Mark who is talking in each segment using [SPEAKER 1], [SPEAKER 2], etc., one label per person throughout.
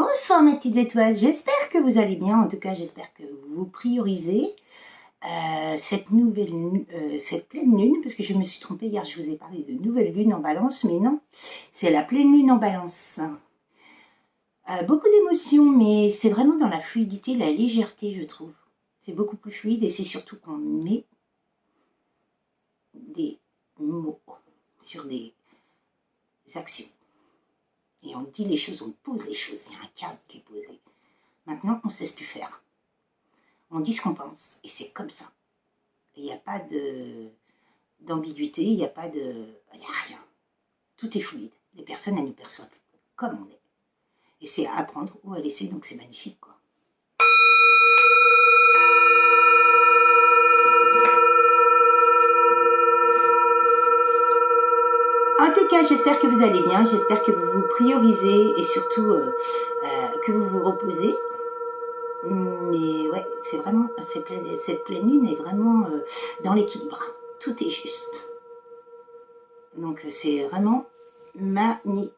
[SPEAKER 1] Bonsoir mes petites étoiles, j'espère que vous allez bien, en tout cas j'espère que vous priorisez cette pleine lune, parce que je me suis trompée hier, je vous ai parlé de nouvelle lune en balance, mais non, c'est la pleine lune en balance. Beaucoup d'émotions, mais c'est vraiment dans la fluidité, la légèreté je trouve. C'est beaucoup plus fluide et c'est surtout qu'on met des mots sur des actions. Et on dit les choses, on pose les choses, il y a un cadre qui est posé. Maintenant, on ne sait plus faire. On dit ce qu'on pense, et c'est comme ça. Il n'y a pas d'ambiguïté, il n'y a pas de... Il n'y a rien. Tout est fluide. Les personnes, elles nous perçoivent comme on est. Et c'est à apprendre ou à laisser, donc c'est magnifique, quoi. En tout cas, j'espère que vous allez bien, j'espère que vous vous priorisez et surtout que vous vous reposez. Mais ouais, c'est vraiment, cette pleine lune est vraiment dans l'équilibre. Tout est juste. Donc c'est vraiment magnifique.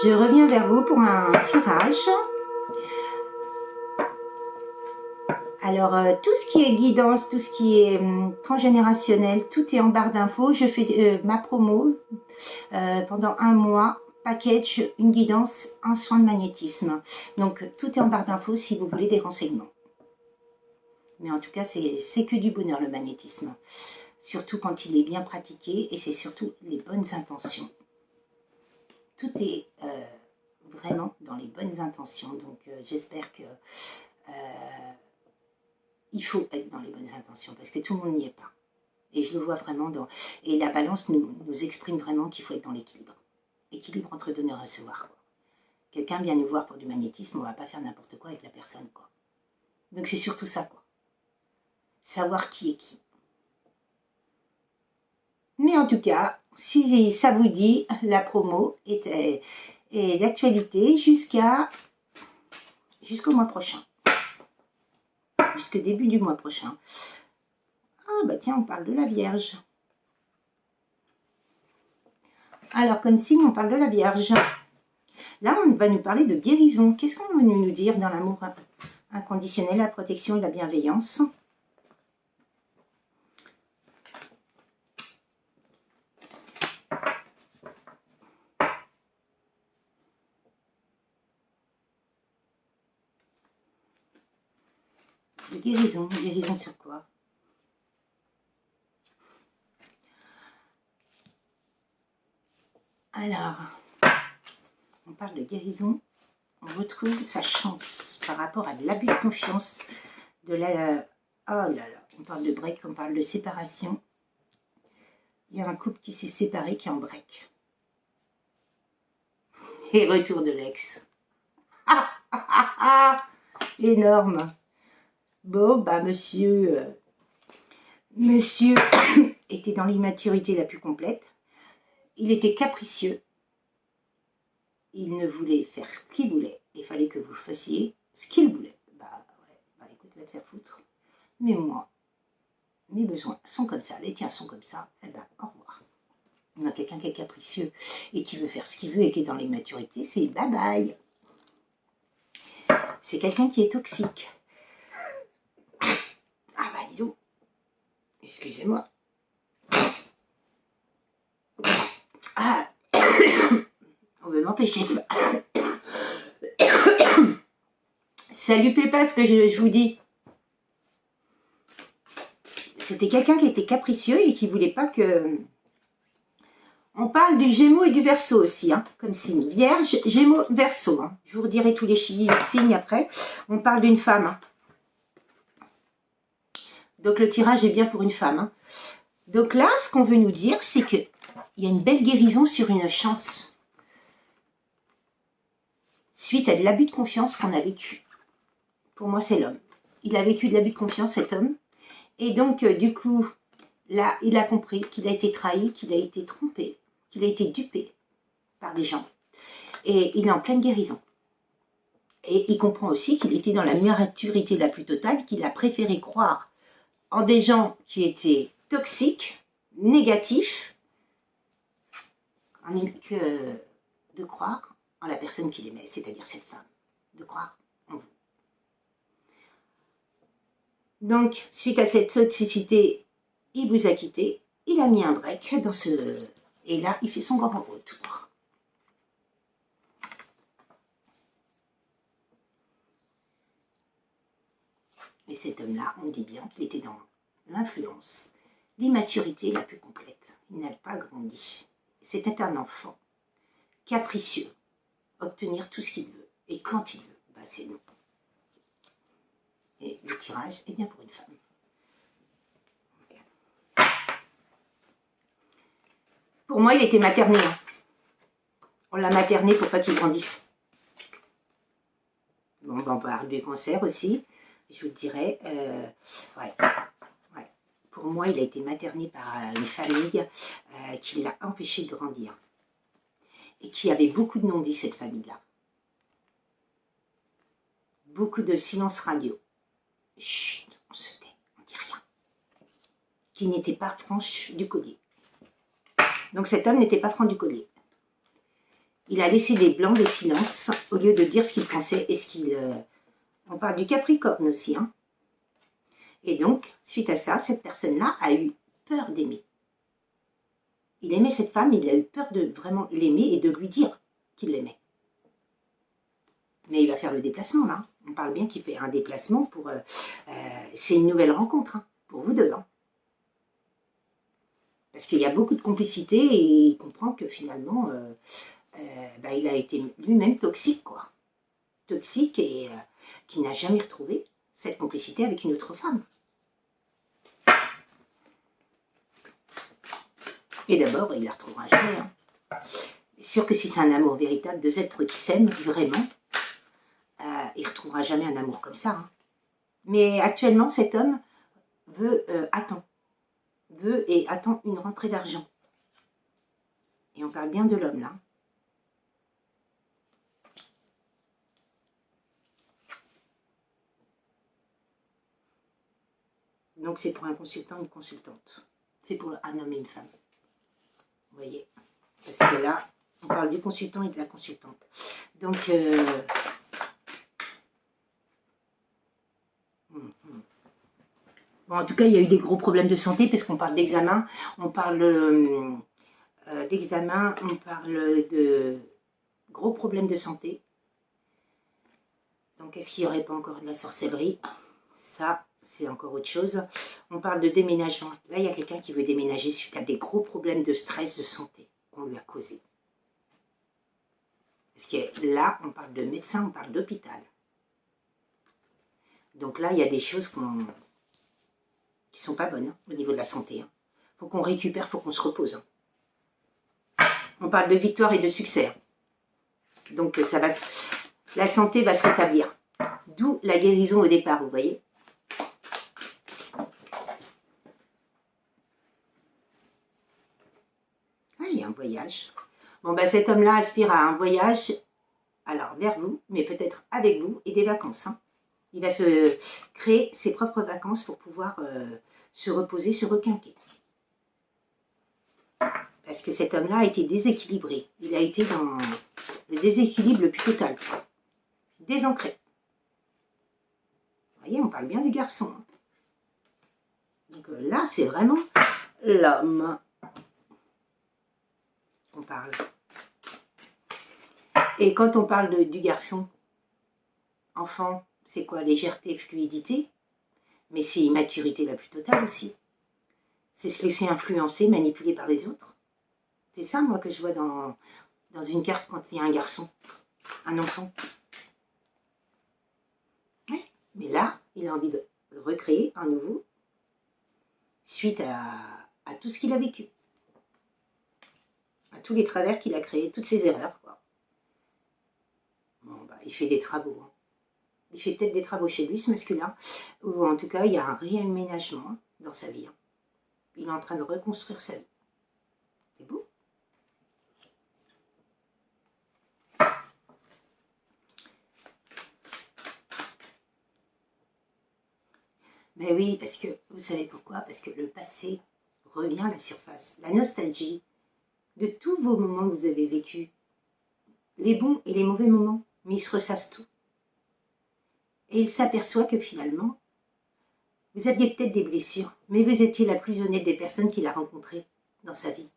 [SPEAKER 1] Je reviens vers vous pour un tirage. Alors, tout ce qui est guidance, tout ce qui est transgénérationnel, tout est en barre d'infos. Je fais ma promo pendant un mois, package, une guidance, un soin de magnétisme. Donc, tout est en barre d'infos si vous voulez des renseignements. Mais en tout cas, c'est que du bonheur le magnétisme. Surtout quand il est bien pratiqué et c'est surtout les bonnes intentions. Tout est vraiment dans les bonnes intentions. Donc, j'espère que... il faut être dans les bonnes intentions parce que tout le monde n'y est pas. Et je le vois vraiment dans... Et la balance nous exprime vraiment qu'il faut être dans l'équilibre. Équilibre entre donner et recevoir. Quelqu'un vient nous voir pour du magnétisme, on ne va pas faire n'importe quoi avec la personne, quoi. Donc c'est surtout ça, quoi. Savoir qui est qui. Mais en tout cas, si ça vous dit, la promo est d'actualité jusqu'au mois prochain. Jusqu'au début du mois prochain. Ah bah tiens, on parle de la Vierge. Alors, comme signe, on parle de la Vierge. Là, on va nous parler de guérison. Qu'est-ce qu'on va nous dire dans l'amour inconditionnel, la protection et la bienveillance? De guérison. Guérison sur quoi? Alors, on parle de guérison, on retrouve sa chance par rapport à l'abus de confiance, de la... Oh là là, on parle de break, on parle de séparation. Il y a un couple qui s'est séparé, qui est en break. Et retour de l'ex. Ah, ah, ah, ah, énorme. Bon, bah monsieur était dans l'immaturité la plus complète. Il était capricieux. Il ne voulait faire ce qu'il voulait. Il fallait que vous fassiez ce qu'il voulait. Bah ouais, bah écoute, va te faire foutre. Mais moi, mes besoins sont comme ça, les tiens sont comme ça. Eh ben, au revoir. On a quelqu'un qui est capricieux et qui veut faire ce qu'il veut et qui est dans l'immaturité, c'est bye bye. C'est quelqu'un qui est toxique. Ah bah dis donc. Excusez-moi. Ah, on veut m'empêcher de... Ça lui plaît pas ce que je vous dis. C'était quelqu'un qui était capricieux et qui voulait pas que... On parle du Gémeaux et du Verseau aussi, hein, comme signe. Vierge, Gémeaux, Verseau. Hein. Je vous redirai tous les signes après. On parle d'une femme. Hein. Donc le tirage est bien pour une femme. Hein. Donc là, ce qu'on veut nous dire, c'est qu'il y a une belle guérison sur une chance. Suite à de l'abus de confiance qu'on a vécu. Pour moi, c'est l'homme. Il a vécu de l'abus de confiance, cet homme. Et donc, du coup, là, il a compris qu'il a été trahi, qu'il a été trompé, qu'il a été dupé par des gens. Et il est en pleine guérison. Et il comprend aussi qu'il était dans la maturité la plus totale, qu'il a préféré croire en des gens qui étaient toxiques, négatifs, que de croire en la personne qu'il aimait, c'est-à-dire cette femme, de croire en vous. Donc, suite à cette toxicité, il vous a quitté, il a mis un break dans ce... Et là, il fait son grand retour. Et cet homme-là, on dit bien qu'il était dans l'influence, l'immaturité la plus complète. Il n'a pas grandi. C'était un enfant, capricieux, obtenir tout ce qu'il veut. Et quand il veut, bah c'est non. Et le tirage est bien pour une femme. Pour moi, il était materné. Hein. On l'a materné pour pas qu'il grandisse. Bon, ben, on parle du cancer aussi. Je vous le dirai. Ouais. Pour moi, il a été materné par une famille qui l'a empêché de grandir. Et qui avait beaucoup de non-dits, cette famille-là. Beaucoup de silence radio. Chut, on se tait, on dit rien. Qui n'était pas franche du collier. Donc cet homme n'était pas franc du collier. Il a laissé des blancs, des silences, au lieu de dire ce qu'il pensait et ce qu'il... On parle du Capricorne aussi. Hein. Et donc, suite à ça, cette personne-là a eu peur d'aimer. Il aimait cette femme, il a eu peur de vraiment l'aimer et de lui dire qu'il l'aimait. Mais il va faire le déplacement, là. On parle bien qu'il fait un déplacement pour... c'est une nouvelle rencontre, hein, pour vous deux. Hein. Parce qu'il y a beaucoup de complicité et il comprend que finalement... bah, il a été lui-même toxique, quoi. Toxique et qui n'a jamais retrouvé cette complicité avec une autre femme. Et d'abord, il ne la retrouvera jamais. Hein. C'est sûr que si c'est un amour véritable, deux êtres qui s'aiment vraiment, il ne retrouvera jamais un amour comme ça. Hein. Mais actuellement, cet homme attend une rentrée d'argent. Et on parle bien de l'homme, là. Donc c'est pour un consultant, une consultante. C'est pour un homme et une femme. Vous voyez? Parce que là, on parle du consultant et de la consultante. Donc, bon, en tout cas, il y a eu des gros problèmes de santé parce qu'on parle d'examen. On parle d'examen, on parle de gros problèmes de santé. Donc, est-ce qu'il n'y aurait pas encore de la sorcellerie? Ça, c'est encore autre chose. On parle de déménagement. Là, il y a quelqu'un qui veut déménager suite à des gros problèmes de stress, de santé qu'on lui a causé. Parce que là, on parle de médecin, on parle d'hôpital. Donc là, il y a des choses qui ne sont pas bonnes hein, au niveau de la santé. Hein. Faut qu'on récupère, faut qu'on se repose. Hein. On parle de victoire et de succès. Hein. Donc ça va, la santé va se rétablir. D'où la guérison au départ, vous voyez. Ah, il y a un voyage. Bon, ben cet homme-là aspire à un voyage, alors vers vous, mais peut-être avec vous, et des vacances. Hein. Il va se créer ses propres vacances pour pouvoir se reposer, se requinquer. Parce que cet homme-là a été déséquilibré. Il a été dans le déséquilibre le plus total. Désancré. Vous voyez, on parle bien du garçon. Hein. Donc là, c'est vraiment l'homme qu'on parle. Et quand on parle du garçon, enfant, c'est quoi? Légèreté, fluidité, mais c'est immaturité la plus totale aussi. C'est se laisser influencer, manipuler par les autres. C'est ça, moi, que je vois dans une carte quand il y a un garçon, un enfant. Oui, mais là, il a envie de recréer un nouveau suite à tout ce qu'il a vécu. À tous les travers qu'il a créés, toutes ses erreurs, quoi. Bon, bah, il fait des travaux. Hein. Il fait peut-être des travaux chez lui, ce masculin, ou en tout cas, il y a un réaménagement dans sa vie. Hein. Il est en train de reconstruire sa vie. C'est beau. Mais oui, parce que, vous savez pourquoi? Parce que le passé revient à la surface. La nostalgie de tous vos moments que vous avez vécus, les bons et les mauvais moments, mais il se ressasse tout. Et il s'aperçoit que finalement, vous aviez peut-être des blessures, mais vous étiez la plus honnête des personnes qu'il a rencontrées dans sa vie.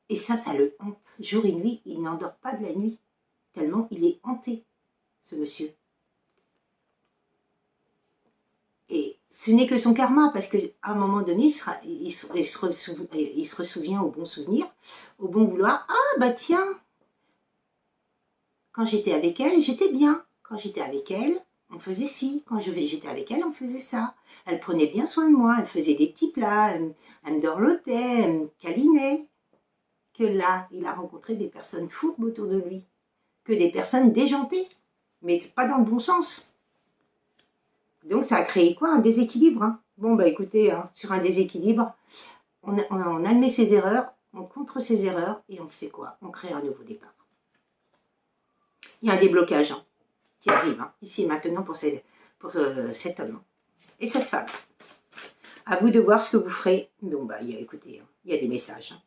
[SPEAKER 1] Et ça le hante. Jour et nuit, il n'endort pas de la nuit, tellement il est hanté, ce monsieur. Et ce n'est que son karma, parce qu'à un moment donné, il se ressouvient au bon souvenir, au bon vouloir. Ah bah tiens, quand j'étais avec elle, j'étais bien. Quand j'étais avec elle, on faisait ci. Quand j'étais avec elle, on faisait ça. Elle prenait bien soin de moi, elle faisait des petits plats, elle me dorlotait, elle me câlinait. Que là, il a rencontré des personnes fourbes autour de lui, que des personnes déjantées, mais pas dans le bon sens. Donc ça a créé quoi? Un déséquilibre. Hein. Bon bah écoutez, hein, sur un déséquilibre, on admet ses erreurs, on contre ses erreurs, et on fait quoi? On crée un nouveau départ. Il y a un déblocage hein, qui arrive, hein, ici et maintenant pour cet homme et cette femme. À vous de voir ce que vous ferez. Bon bah écoutez, hein, il y a des messages. Hein.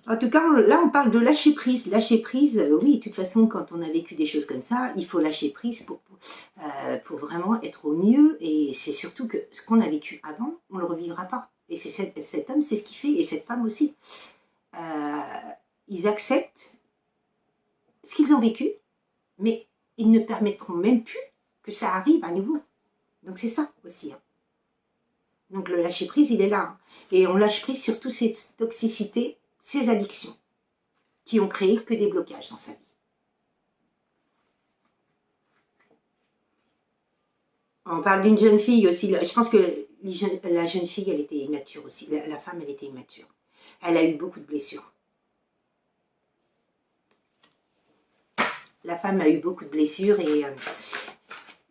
[SPEAKER 1] En tout cas, là, on parle de lâcher prise. Lâcher prise, oui, de toute façon, quand on a vécu des choses comme ça, il faut lâcher prise pour vraiment être au mieux. Et c'est surtout que ce qu'on a vécu avant, on ne le revivra pas. Et c'est cet homme, c'est ce qu'il fait, et cette femme aussi. Ils acceptent ce qu'ils ont vécu, mais ils ne permettront même plus que ça arrive à nouveau. Donc c'est ça aussi. Hein. Donc le lâcher prise, il est là. Hein. Et on lâche prise sur toute cette toxicité, ces addictions, qui ont créé que des blocages dans sa vie. On parle d'une jeune fille aussi. Je pense que la jeune fille, elle était immature aussi. La femme, elle était immature. Elle a eu beaucoup de blessures. La femme a eu beaucoup de blessures et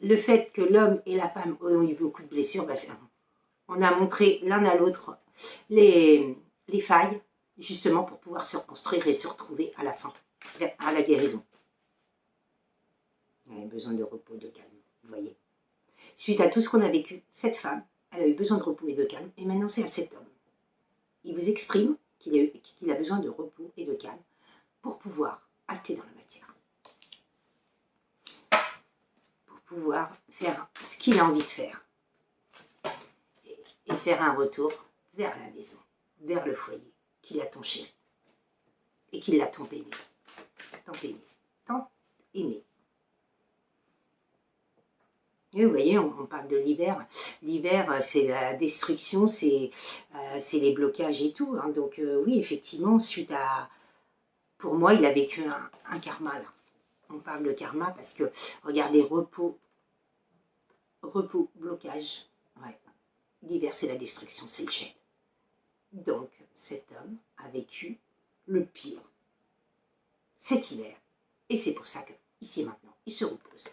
[SPEAKER 1] le fait que l'homme et la femme ont eu beaucoup de blessures, bah, on a montré l'un à l'autre les failles, justement pour pouvoir se reconstruire et se retrouver à la fin, à la guérison. Elle a besoin de repos, de calme, vous voyez. Suite à tout ce qu'on a vécu, cette femme, elle a eu besoin de repos et de calme, et maintenant c'est à cet homme. Il vous exprime qu'il a besoin de repos et de calme pour pouvoir acter dans la matière. Pour pouvoir faire ce qu'il a envie de faire. Et faire un retour vers la maison, vers le foyer, qu'il a tant chéri. Et qu'il l'a tant aimé. Tant aimé. Tant aimé. Et vous voyez, on parle de l'hiver. L'hiver, c'est la destruction, c'est les blocages et tout. Hein. Donc oui, effectivement, suite à... Pour moi, il a vécu un karma, là. On parle de karma parce que, regardez, repos, blocage. Ouais. L'hiver, c'est la destruction, c'est le gel. Donc, cet homme a vécu le pire cet hiver. Et c'est pour ça que, ici et maintenant, il se repose.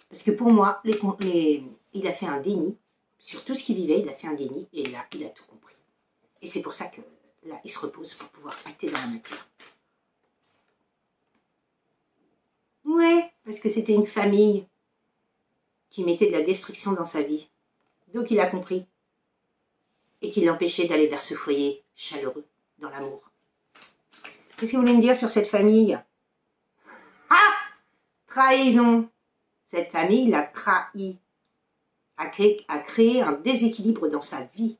[SPEAKER 1] Parce que pour moi, il a fait un déni. Sur tout ce qu'il vivait, il a fait un déni. Et là, il a tout compris. Et c'est pour ça que là, il se repose pour pouvoir acter dans la matière. Ouais, parce que c'était une famille qui mettait de la destruction dans sa vie. Donc il a compris. Et qui l'empêchait d'aller vers ce foyer chaleureux, dans l'amour. Qu'est-ce que vous voulez me dire sur cette famille? Ah! Trahison! Cette famille l'a trahi, a créé un déséquilibre dans sa vie.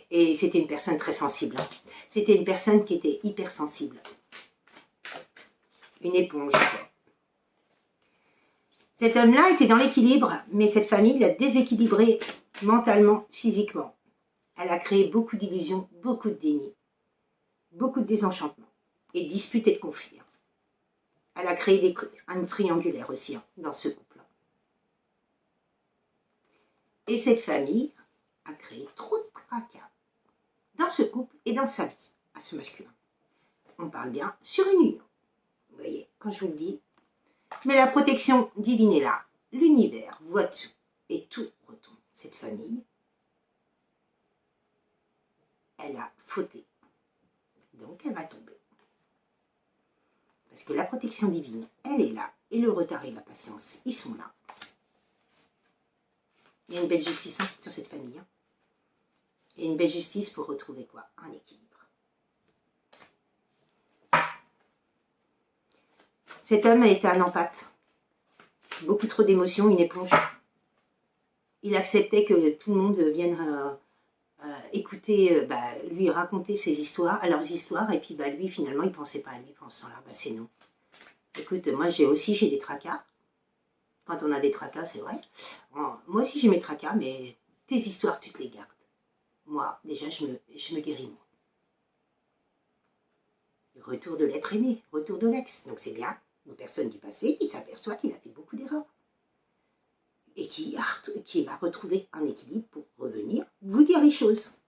[SPEAKER 1] Et c'était une personne très sensible. Hein. C'était une personne qui était hypersensible. Une éponge. Cet homme-là était dans l'équilibre, mais cette famille l'a déséquilibré mentalement, physiquement. Elle a créé beaucoup d'illusions, beaucoup de déni, beaucoup de désenchantement, et disputes et de conflits. Elle a créé un triangulaire aussi hein, dans ce couple. Et cette famille a créé trop de tracas dans ce couple et dans sa vie, à ce masculin. On parle bien sur une union. Vous voyez, quand je vous le dis. Mais la protection divine est là. L'univers voit tout. Et tout retombe. Cette famille, elle a fauté. Donc elle va tomber. Parce que la protection divine, elle est là. Et le retard et la patience, ils sont là. Il y a une belle justice hein, sur cette famille. Hein. Et une belle justice pour retrouver quoi? Un équilibre. Cet homme a été un empathe. Beaucoup trop d'émotions, une éponge. Il acceptait que tout le monde vienne écouter, lui raconter ses histoires, leurs histoires, et puis lui, finalement, il ne pensait pas à lui, pensant là, c'est non. Écoute, moi, j'ai des tracas. Quand on a des tracas, c'est vrai. Moi aussi, j'ai mes tracas, mais tes histoires, tu te les gardes. Moi, déjà, je me guéris, moi. Retour de l'être aimé, retour de l'ex. Donc, c'est bien une personne du passé qui s'aperçoit qu'il a fait beaucoup d'erreurs. Et qui va retrouver un équilibre pour revenir vous dire les choses.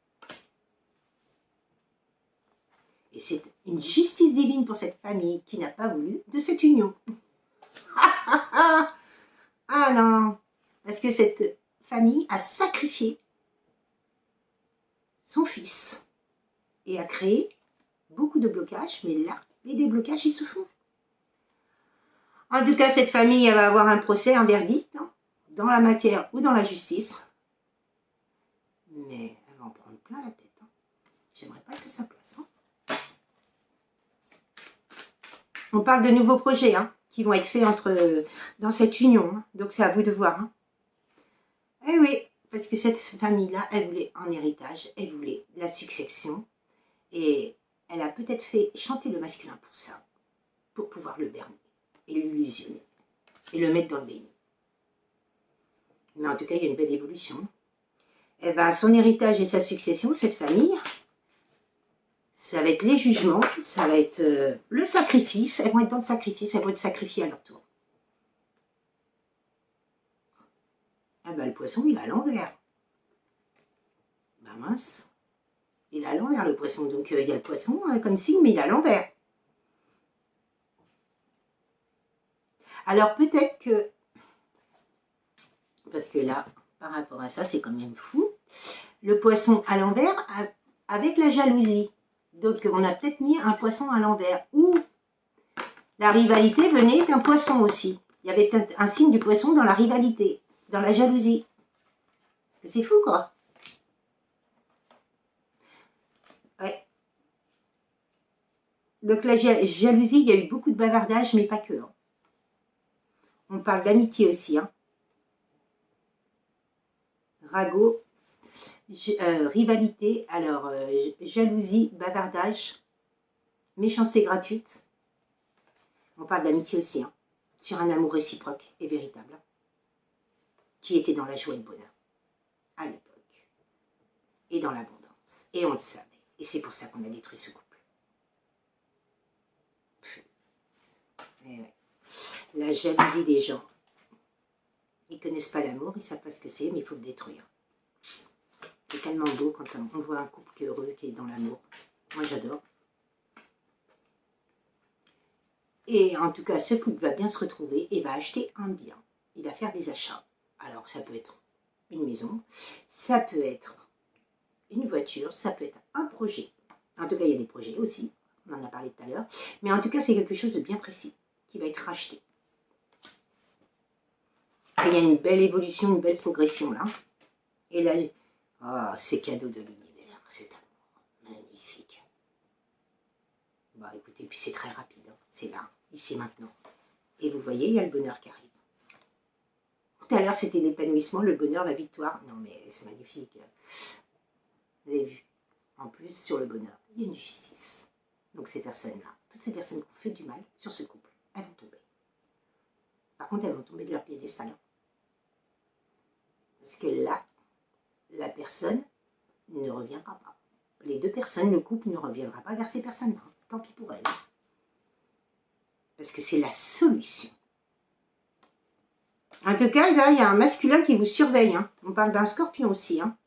[SPEAKER 1] Et c'est une justice divine pour cette famille qui n'a pas voulu de cette union. Ah non, parce que cette famille a sacrifié son fils et a créé beaucoup de blocages, mais là, les déblocages, ils se font. En tout cas, cette famille, elle va avoir un procès, un verdict, hein, dans la matière ou dans la justice. Mais elle va en prendre plein la tête. Hein. J'aimerais pas que ça place. Hein. On parle de nouveaux projets hein, qui vont être faits dans cette union. Hein. Donc c'est à vous de voir. Hein. Eh oui, parce que cette famille-là, elle voulait un héritage, elle voulait la succession. Et elle a peut-être fait chanter le masculin pour ça, pour pouvoir le berner et l'illusionner et le mettre dans le béni. Mais en tout cas, il y a une belle évolution. Eh ben, son héritage et sa succession, cette famille, ça va être les jugements, ça va être le sacrifice. Elles vont être dans le sacrifice, elles vont être sacrifiées à leur tour. Ah ben, le poisson, il est à l'envers. Ben mince. Il est à l'envers, le poisson. Donc, il y a le poisson comme signe, mais il est à l'envers. Alors, peut-être que... Parce que là, par rapport à ça, c'est quand même fou. Le poisson à l'envers avec la jalousie. Donc, on a peut-être mis un poisson à l'envers. Ou la rivalité venait d'un poisson aussi. Il y avait peut-être un signe du poisson dans la rivalité, dans la jalousie. Parce que c'est fou, quoi. Ouais. Donc, la jalousie, il y a eu beaucoup de bavardage, mais pas que. Hein. On parle d'amitié aussi. Hein. Ragot. Rivalité, alors jalousie, bavardage, méchanceté gratuite. On parle d'amitié aussi, hein, sur un amour réciproque et véritable, hein, qui était dans la joie et le bonheur, à l'époque, et dans l'abondance. Et on le savait. Et c'est pour ça qu'on a détruit ce couple. Et ouais. La jalousie des gens. Ils ne connaissent pas l'amour, ils ne savent pas ce que c'est, mais il faut le détruire. C'est tellement beau quand on voit un couple qui est heureux, qui est dans l'amour. Moi, j'adore. Et en tout cas, ce couple va bien se retrouver et va acheter un bien. Il va faire des achats. Alors, ça peut être une maison, ça peut être une voiture, ça peut être un projet. En tout cas, il y a des projets aussi. On en a parlé tout à l'heure. Mais en tout cas, c'est quelque chose de bien précis qui va être racheté. Et il y a une belle évolution, une belle progression là. Et là, oh, c'est cadeau de l'univers, cet amour. Magnifique. Bah écoutez, puis c'est très rapide. Hein. C'est là, ici, maintenant. Et vous voyez, il y a le bonheur qui arrive. Tout à l'heure, c'était l'épanouissement, le bonheur, la victoire. Non, mais c'est magnifique. Vous avez vu. En plus, sur le bonheur, il y a une justice. Donc ces personnes-là, toutes ces personnes qui ont fait du mal sur ce couple, elles vont tomber. Par contre, elles vont tomber de leur piédestal. Parce que là, la personne ne reviendra pas. Les deux personnes, le couple ne reviendra pas vers ces personnes-là. Tant pis pour elles. Parce que c'est la solution. En tout cas, là, il y a un masculin qui vous surveille. Hein. On parle d'un scorpion aussi. Hein.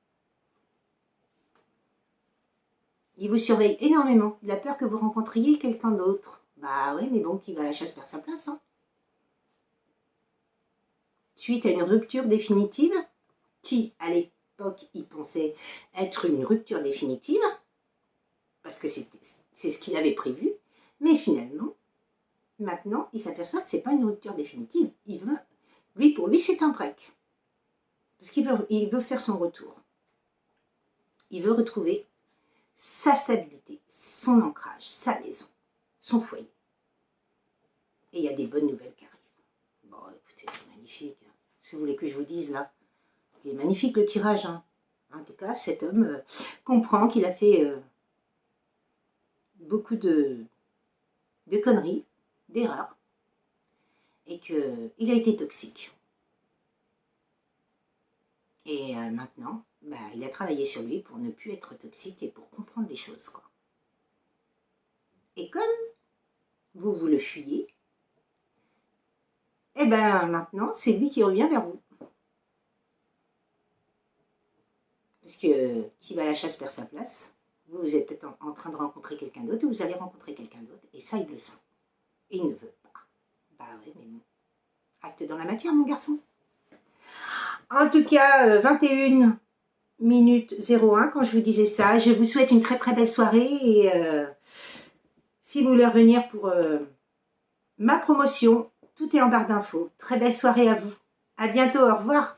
[SPEAKER 1] Il vous surveille énormément. Il a peur que vous rencontriez quelqu'un d'autre. Bah oui, mais bon, qui va à la chasse perd sa place. Hein. Suite à une rupture définitive, qui, à l'époque, il pensait être une rupture définitive, parce que c'est ce qu'il avait prévu, mais finalement, maintenant, il s'aperçoit que ce n'est pas une rupture définitive. Pour lui, c'est un break. Parce qu'il veut faire son retour. Il veut retrouver sa stabilité, son ancrage, sa maison, son foyer. Et il y a des bonnes nouvelles qui arrivent. Bon, écoutez, c'est magnifique. Ce que vous voulez que je vous dise là? Il est magnifique le tirage. Hein. En tout cas, cet homme comprend qu'il a fait beaucoup de conneries, d'erreurs, et qu'il a été toxique. Et maintenant, bah, il a travaillé sur lui pour ne plus être toxique et pour comprendre les choses, quoi. Et comme vous le fuyez, et ben maintenant, c'est lui qui revient vers vous. Parce que qui va à la chasse perd sa place. Vous êtes peut-être en train de rencontrer quelqu'un d'autre, ou vous allez rencontrer quelqu'un d'autre, et ça, il le sent. Et il ne veut pas. Bah ouais, mais bon. Acte dans la matière, mon garçon. En tout cas, 21 minutes 01, quand je vous disais ça. Je vous souhaite une très très belle soirée, et si vous voulez revenir pour ma promotion, tout est en barre d'infos. Très belle soirée à vous. À bientôt, au revoir.